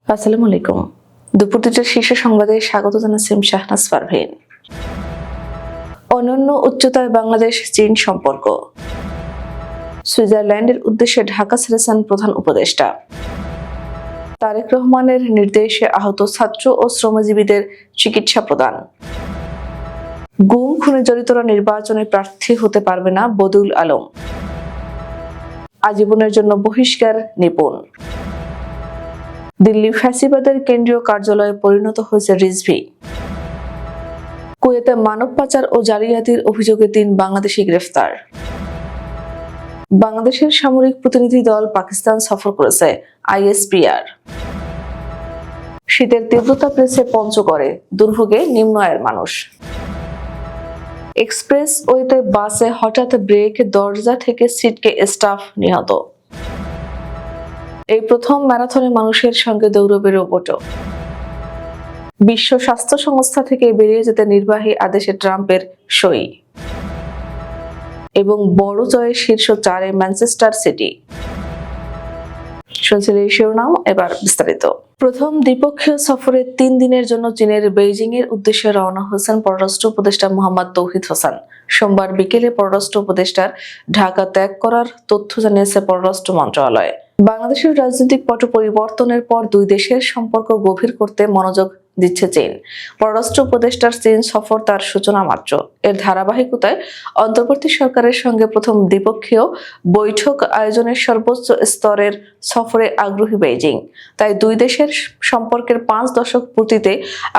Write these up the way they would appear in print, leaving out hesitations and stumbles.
আসসালামু আলাইকুম। দুপুর দুটার শীর্ষ সংবাদে স্বাগত জানাচ্ছি শাহনাজ পারভীন। অনন্য উচ্চতায় বাংলাদেশ চীন সম্পর্ক। সুইজারল্যান্ডের উদ্দেশ্যে ঢাকা ছেড়েছেন প্রধান উপদেষ্টা। তারেক রহমানের নির্দেশে আহত ছাত্র ও শ্রমজীবীদের চিকিৎসা প্রদান। গুম খুনে জড়িতরা নির্বাচনে প্রার্থী হতে পারবে না বদিউল আলম। আজীবনের জন্য বহিষ্কার নিপুণ। দিল্লি ফ্যাসিবাদের কেন্দ্রীয় কার্যালয়ে পরিণত হয়েছে রিজভি। কুয়েতে মানব পাচার ও জালিয়াতির অভিযোগে ৩ বাংলাদেশি গ্রেফতার। বাংলাদেশের সামরিক প্রতিনিধি দল পাকিস্তান সফর করেছে আইএসপিআর। শীতের তীব্রতা পেয়েছে পঞ্চগড়ে, দুর্ভোগে নিম্ন আয়ের মানুষ। এক্সপ্রেস ওয়েতে বাসে হঠাৎ ব্রেক, দরজা থেকে ছিটকে স্টাফ নিহত। এই প্রথম ম্যারাথনে মানুষের সঙ্গে দৌড়বে রোবটও। বিশ্ব স্বাস্থ্য সংস্থা থেকে বেরিয়ে যেতে নির্বাহী আদেশে ট্রাম্পের সই। এবং বড় জয়ে শীর্ষ 4-এ ম্যানচেস্টার সিটি। শুনছিলেন এই শিরোনাম, এবার বিস্তারিত। প্রথম দ্বিপক্ষীয় সফরে 3 দিনের জন্য চীনের বেইজিং এর উদ্দেশ্যে রওনা হয়েছেন পররাষ্ট্র উপদেষ্টা মোহাম্মদ তৌহিদ হোসেন। সোমবার বিকেলে পররাষ্ট্র উপদেষ্টার ঢাকা ত্যাগ করার তথ্য জানিয়েছে পররাষ্ট্র মন্ত্রণালয়। বাংলাদেশের রাজনৈতিক পট পরিবর্তনের পর দুই দেশের সম্পর্ক গভীর করতে মনোযোগ দিচ্ছে চীন। পররাষ্ট্র উপদেষ্টার চীন সফর তার সূচনা মাত্র। এর ধারাবাহিকতায় অন্তর্বর্তী সরকারের সঙ্গে প্রথম দ্বিপক্ষীয় বৈঠক আয়োজনের সর্বোচ্চ স্তরের সফরে আগ্রহী বেইজিং। তাই দুই দেশের সম্পর্কের 5 দশক পূর্তিতে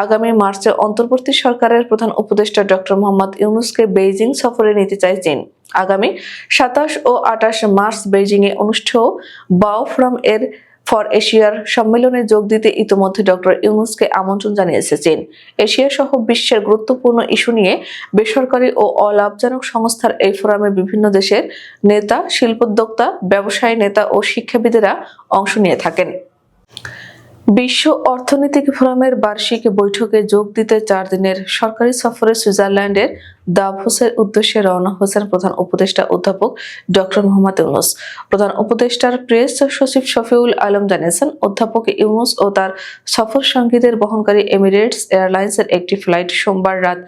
আগামী মার্চে অন্তর্বর্তী সরকারের প্রধান উপদেষ্টা ডক্টর মোহাম্মদ ইউনূসকে বেইজিং সফরে নিতে চায় চীন। আগামী 27 ও 28 মার্চ বেইজিংয়ে অনুষ্ঠেয় বাও ফোরাম এর ফর এশিয়ার সম্মেলনে যোগ দিতে ইতোমধ্যে ডক্টর ইউনূসকে আমন্ত্রণ জানিয়েছে চীন। এশিয়া সহ বিশ্বের গুরুত্বপূর্ণ ইস্যু নিয়ে বেসরকারি ও অলাভজনক সংস্থার এই ফোরামে বিভিন্ন দেশের নেতা, শিল্পোদ্যোক্তা, ব্যবসায়ী নেতা ও শিক্ষাবিদেরা অংশ নিয়ে থাকেন। বিশ্ব অর্থনৈতিক ফোরামের বার্ষিক বৈঠকে যোগ দিতে 4 দিনের সরকারি সফরে সুইজারল্যান্ডের দাভোসের উদ্দেশ্যে রওনা হয়েছেন প্রধান উপদেষ্টা অধ্যাপক ডক্টর মোহাম্মদ ইউনূস। প্রধান উপদেষ্টার প্রেস সচিব শফিউল আলম জানিয়েছেন, অধ্যাপক ইউনূস ও তার সফর সঙ্গীদের বহনকারী এমিরেটস এয়ারলাইন্সের একটি ফ্লাইট সোমবার রাত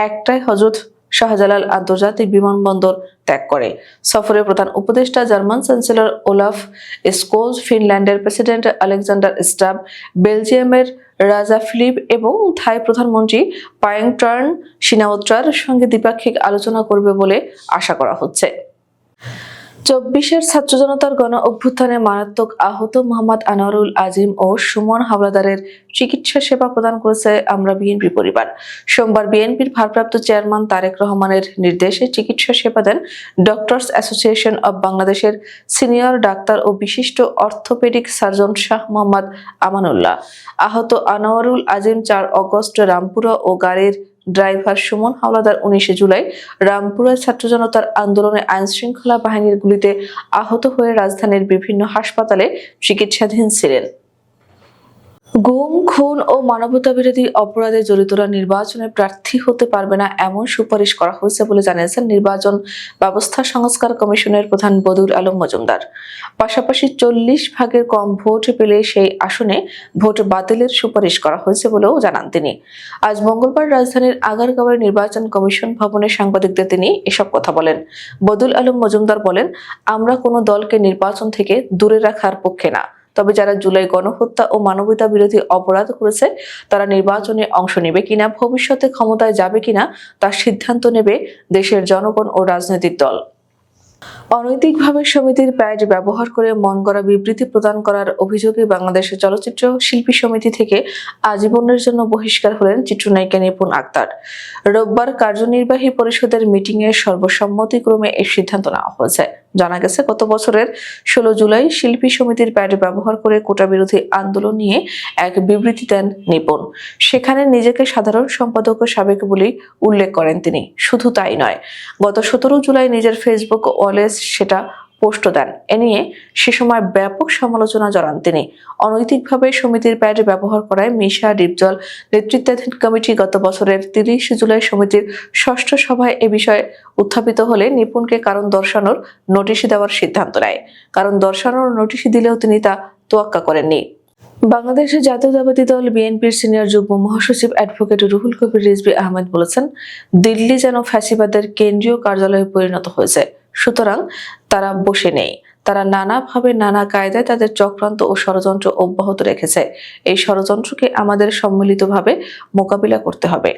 1টায় হযরত শাহজালাল আন্তর্জাতিক বিমানবন্দর ত্যাগ করে। সফরে প্রধান উপদেষ্টা জার্মান চ্যান্সেলর ওলাফ স্কোলজ, ফিনল্যান্ডের প্রেসিডেন্ট আলেকজান্ডার স্টাব, বেলজিয়ামের রাজা ফিলিপ এবং থাই প্রধানমন্ত্রী পায়েংট্রার্ন সিনাওয়াত্রার সঙ্গে দ্বিপাক্ষিক আলোচনা করবে বলে আশা করা হচ্ছে। 24-এর ছাত্র জনতার গণ অভ্যুত্থানে মারাত্মক আহত মোহাম্মদ আনোয়ারুল আজিম ও সুমন হাওলাদারের চিকিৎসা সেবা প্রদান করেছে আমরা বিএনপি পরিবার। সোমবার বিএনপির ভারপ্রাপ্ত চেয়ারম্যান তারেক রহমানের নির্দেশে চিকিৎসা সেবা দেন ডক্টরস অ্যাসোসিয়েশন অব বাংলাদেশের সিনিয়র ডাক্তার ও বিশিষ্ট অর্থোপেডিক সার্জন শাহ মোহাম্মদ আমানুল্লাহ। আহত আনোয়ারুল আজিম 4 অগস্ট রামপুরা ও গাড়ির ড্রাইভার সুমন হাওলাদার 19 জুলাই রামপুরায় ছাত্র জনতার আন্দোলনে আইনশৃঙ্খলা বাহিনীর গুলিতে আহত হয়ে রাজধানীর বিভিন্ন হাসপাতালে চিকিৎসাধীন ছিলেন। গুম, খুন ও মানবতাবিরোধী অপরাধে জড়িতরা নির্বাচনে প্রার্থী হতে পারবে না এমন সুপারিশ করা হয়েছে বলে জানিয়েছেন নির্বাচন ব্যবস্থা সংস্কার কমিশনের প্রধান বদিউল আলম মজুমদার। পাশাপাশি 40 ভাগের কম ভোট পেলে সেই আসনে ভোট বাতিলের সুপারিশ করা হয়েছে বলেও জানান তিনি। আজ মঙ্গলবার রাজধানীর আগারগাঁওয়ের নির্বাচন কমিশন ভবনে সাংবাদিকদের তিনি এসব কথা বলেন। বদিউল আলম মজুমদার বলেন, আমরা কোনো দলকে নির্বাচন থেকে দূরে রাখার পক্ষে না, তবে যারা জুলাই গণহত্যা ও মানবতা বিরোধী অপরাধ করেছে তারা নির্বাচনে অংশ নেবে কিনা, ভবিষ্যতে ক্ষমতায় যাবে কিনা তার সিদ্ধান্ত নেবে দেশের জনগণ ও রাজনৈতিক দল। অনৈতিকভাবে সমিতির প্যাড ব্যবহার করে মনগড়া বিবৃতি প্রদান করার অভিযোগে বাংলাদেশের চলচ্চিত্র শিল্পী সমিতি থেকে আজীবনের জন্য বহিষ্কার হলেন চিত্রনায়িকা নিপুণ আক্তার। রোববার কার্যনির্বাহী পরিষদের মিটিংয়ে সর্বসম্মতিক্রমে এই সিদ্ধান্ত নেওয়া হয়েছে। জানা গেছে, গত বছরের 16 জুলাই শিল্পী সমিতির প্যাড ব্যবহার করে কোটা বিরোধী আন্দোলন নিয়ে এক বিবৃতি দেন নিপুণ। সেখানে নিজেকে সাধারণ সম্পাদক ও সাবেক বলেই উল্লেখ করেন তিনি। শুধু তাই নয়, গত 17 জুলাই নিজের ফেসবুক ওয়ালে সেটা পোস্ট দেন। এ নিয়ে সে সময় ব্যাপক সমালোচনা জড়ান তিনি। অনৈতিকভাবে সমিতির প্যাড ব্যবহার করায় মিশা ডিপজল নেতৃত্বাধীন কমিটি গত বছরের 30 জুলাই সমিতির 6ষ্ঠ সভায় এ বিষয়ে উত্থাপিত হলে নিপুণকে কারণ দর্শানোর নোটিশ দেওয়ার সিদ্ধান্ত নেয়। কারণ দর্শানোর নোটিশ দিলেও তিনি তা তোয়াক্কা করেননি। বাংলাদেশের জাতীয়তাবাদী দল বিএনপির সিনিয়র যুগ্ম মহাসচিব অ্যাডভোকেট রুহুল কবির রিজভী আহমেদ বলেছেন, দিল্লি যেন ফ্যাসিবাদের কেন্দ্রীয় কার্যালয়ে পরিণত হয়েছে, সুতরাং তারা বসে নেই। তারা নানাভাবে নানা কায়দায় তাদের চক্রান্ত ও ষড়যন্ত্র অব্যাহত রেখেছে। এই ষড়যন্ত্রকে আমাদের সম্মিলিতভাবে মোকাবিলা করতে হবে।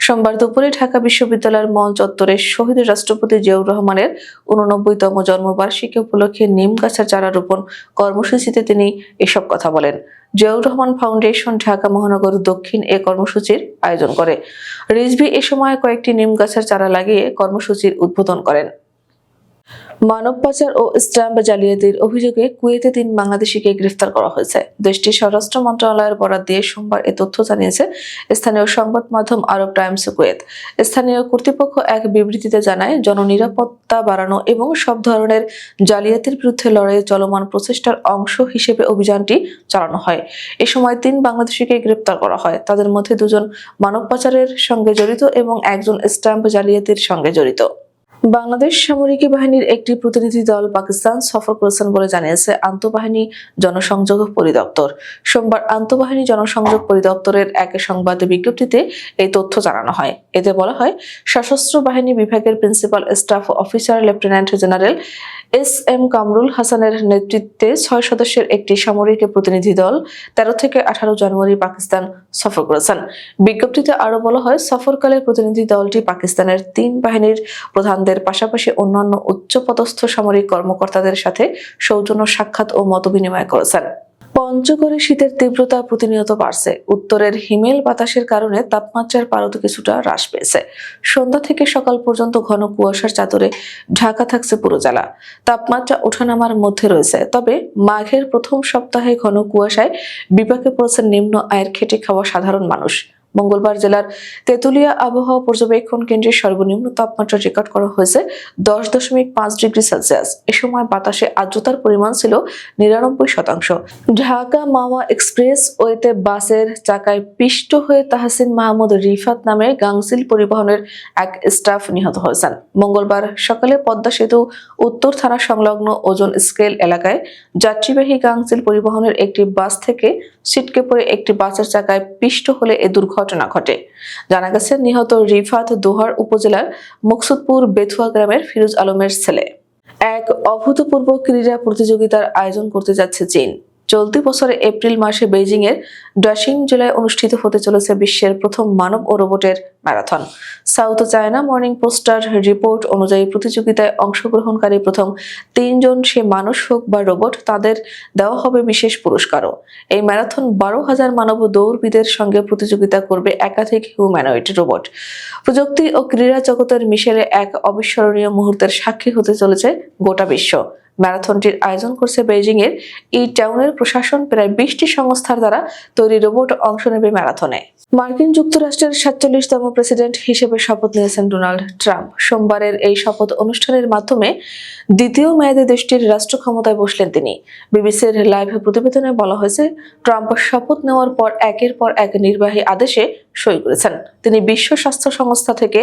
সোমবার দুপুরে ঢাকা বিশ্ববিদ্যালয়ের মঞ্চ চত্বরে শহীদ রাষ্ট্রপতি জিয়াউর রহমানের 89তম জন্মবার্ষিকী উপলক্ষে নিম গাছের চারা রোপণ কর্মসূচিতে তিনি এসব কথা বলেন। জিয়াউর রহমান ফাউন্ডেশন ঢাকা মহানগর দক্ষিণ এ কর্মসূচির আয়োজন করে। রিজভী এ সময় কয়েকটি নিম গাছের চারা লাগিয়ে কর্মসূচির উদ্বোধন করেন। মানব পাচার ও স্ট্যাম্প জালিয়াতির অভিযোগে কুয়েতে 3 বাংলাদেশিকে গ্রেফতার করা হয়েছে। দেশটির স্বরাষ্ট্র মন্ত্রণালয়ের বরাত দিয়ে সোমবার এ তথ্য জানিয়েছে স্থানীয় সংবাদ মাধ্যম আরব টাইমস কুয়েত। স্থানীয় কর্তৃপক্ষ এক বিবৃতিতে জানায়, জননিরাপত্তা বাড়ানো এবং সব ধরনের জালিয়াতির বিরুদ্ধে লড়াইয়ে চলমান প্রচেষ্টার অংশ হিসেবে অভিযানটি চালানো হয়। এ সময় 3 বাংলাদেশিকে গ্রেফতার করা হয়। তাদের মধ্যে 2 জন মানব পাচারের সঙ্গে জড়িত এবং 1 জন স্ট্যাম্প জালিয়াতির সঙ্গে জড়িত। বাংলাদেশ সামরিক বাহিনীর একটি প্রতিনিধি দল পাকিস্তান সফর করেছেন বলে জানিয়েছে আন্তঃবাহিনী জনসংযোগ পরিদপ্তর। সোমবার আন্তঃবাহিনী জনসংযোগ পরিদপ্তরের এক সংবাদ বিজ্ঞপ্তিতে এই তথ্য জানানো হয়। এতে বলা হয়, সশস্ত্র বাহিনী বিভাগের principal staff officer lieutenant general SM. Kamrul হাসানের নেতৃত্বে 6 সদস্যের একটি সামরিক প্রতিনিধি দল 13 থেকে 18 জানুয়ারি পাকিস্তান সফর করেছেন। বিজ্ঞপ্তিতে আরো বলা হয়, সফরকালে প্রতিনিধি দলটি পাকিস্তানের 3 বাহিনীর প্রধানদের পাশাপাশি অন্যান্য উচ্চপদস্থ সামরিক কর্মকর্তাদের সাথে সৌজন্য সাক্ষাৎ ও মতবিনিময় করেছেন। পঞ্চগড়ে শীতের তীব্রতা প্রতিনিয়ত বাড়ছে। উত্তরের হিমেল বাতাসের কারণে তাপমাত্রার পারদ কিছুটা হ্রাস পেয়েছে। সন্ধ্যা থেকে সকাল পর্যন্ত ঘন কুয়াশার চাদরে ঢাকা থাকছে পুরো জেলা। তাপমাত্রা ওঠানামার মধ্যে রয়েছে, তবে মাঘের প্রথম সপ্তাহে ঘন কুয়াশায় বিপাকে পড়েছেন নিম্ন আয়ের খেটে খাওয়া সাধারণ মানুষ। মঙ্গলবার জেলার তেঁতুলিয়া আবহাওয়া পর্যবেক্ষণ কেন্দ্রের সর্বনিম্ন তাপমাত্রা রেকর্ড করা হয়েছে 10.5 ডিগ্রি সেলসিয়াস। এ সময় বাতাসে আর্দ্রতার পরিমাণ ছিল 99%। ঢাকা মাওয়া এক্সপ্রেস ওয়েতে বাসের চাকায় পিষ্ট হয়ে তাহসিন মাহমুদ রিফাত নামে গাংচিল পরিবহনের এক স্টাফ নিহত হয়েছেন। মঙ্গলবার সকালে পদ্মা সেতু উত্তর থানা সংলগ্ন ওজন স্কেল এলাকায় যাত্রীবাহী গাংচিল পরিবহনের একটি বাস থেকে ছিটকে পড়ে একটি বাসের চাকায় পিষ্ট হলে এ দুর্ঘটনা ঘটে। জানা গেছে, নিহত রিফাত দোহার উপজেলার মকসুদপুর বেথুয়া গ্রামের ফিরোজ আলমের ছেলে। এক অভূতপূর্ব ক্রীড়া প্রতিযোগিতার আয়োজন করতে যাচ্ছে চীন। চলতি বছরে এপ্রিল মাসে বেইজিং এর ডাসিং জেলায় অনুষ্ঠিত হতে চলেছে বিশ্বের প্রথম মানব ও রোবটের marathon. South China morning poster report অনুযায়ী প্রতিযোগিতায় অংশগ্রহণকারী প্রথম 3 জন, সে মানুষ হোক বা রোবট, তাদের দেওয়া হবে বিশেষ পুরস্কারও। এই ম্যারাথন 12,000 মানব দৌড়বিদের সঙ্গে প্রতিযোগিতা করবে একাধিক হিউম্যানয়েড রোবট। প্রযুক্তি ও ক্রীড়া জগতের মিশেলে এক অবিস্মরণীয় মুহূর্তের সাক্ষী হতে চলেছে গোটা বিশ্ব। ম্যারাথনটির আয়োজন করছে বেইজিং এর এই টাউনের প্রশাসন। প্রায় 20টি সংস্থার দ্বারা তৈরি রোবট অংশ নেবে ম্যারাথনে। মার্কিন যুক্তরাষ্ট্রের 47তম প্রেসিডেন্ট হিসেবে শপথ নিয়েছেন ডোনাল্ড ট্রাম্প। সোমবারের এই শপথ অনুষ্ঠানের মাধ্যমে দ্বিতীয় মেয়াদে দেশটির রাষ্ট্র ক্ষমতায় বসলেন তিনি। বিবিসির লাইভ প্রতিবেদনে বলা হয়েছে, ট্রাম্প শপথ নেওয়ার পর একের পর এক নির্বাহী আদেশে সই করেছেন। তিনি বিশ্ব স্বাস্থ্য সংস্থা থেকে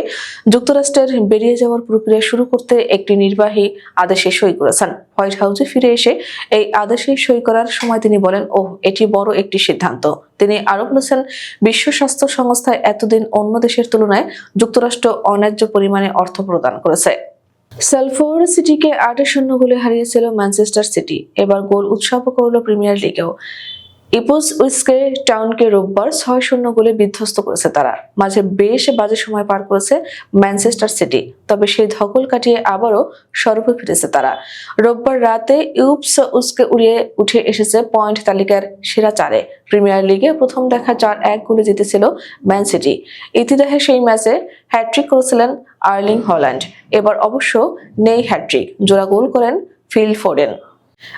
যুক্তরাষ্ট্রের বেরিয়ে যাওয়ার প্রক্রিয়া শুরু করতে একটি নির্বাহী আদেশে সই করেছেন। হোয়াইট হাউসে ফিরে এসে এই আদেশে সই করার সময় তিনি বলেন, ওহ, এটি বড় একটি সিদ্ধান্ত। তিনি আরো বলেছেন, বিশ্ব স্বাস্থ্য সংস্থায় এতদিন অন্য দেশের তুলনায় যুক্তরাষ্ট্র অন্যায্য পরিমাণে অর্থ প্রদান করেছে। সালফোর্ড সিটিকে 8-0 গোলে হারিয়েছিল ম্যানচেস্টার সিটি। এবার গোল উৎসব করল প্রিমিয়ার লিগেও। ইপসউইচকে টাউনকে রোববার 6-0 গোলে বিধ্বস্ত করেছে তারা। মাঝে বেশ বাজে সময় পার করেছে ম্যানচেস্টার সিটি, তবে সেই ধকল কাটিয়ে আবারও স্বরূপে ফিরেছে তারা। রোববার রাতে ইপসউইচকে উড়িয়ে উঠে এসেছে পয়েন্ট তালিকার সেরা 4-এ। প্রিমিয়ার লিগে প্রথম দেখা 4-1 গোলে জিতেছিল ম্যান সিটি। ইতিহাসে সেই ম্যাচে হ্যাট্রিক করেছিলেন আর্লিং হল্যান্ড। এবার অবশ্য নেই হ্যাট্রিক, জোড়া গোল করেন ফিল ফোডেন।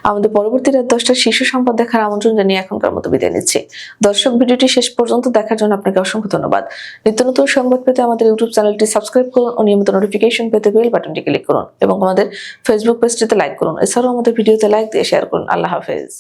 আমাদের পরবর্তী রাত 10টার শীর্ষ সংবাদ দেখার আমন্ত্রণ জানিয়ে এখনকার মতো বিদায় নিচ্ছি। দর্শক, ভিডিওটি শেষ পর্যন্ত দেখার জন্য আপনাকে অসংখ্য ধন্যবাদ। নিত্য নতুন সংবাদ পেতে আমাদের ইউটিউব চ্যানেলটি সাবস্ক্রাইব করুন ও নিয়মিত নোটিফিকেশন পেতে বেল বাটনটি ক্লিক করুন এবং আমাদের ফেসবুক পেজটিতে লাইক করুন। এছাড়াও আমাদের ভিডিওতে লাইক দিয়ে শেয়ার করুন। আল্লাহ হাফেজ।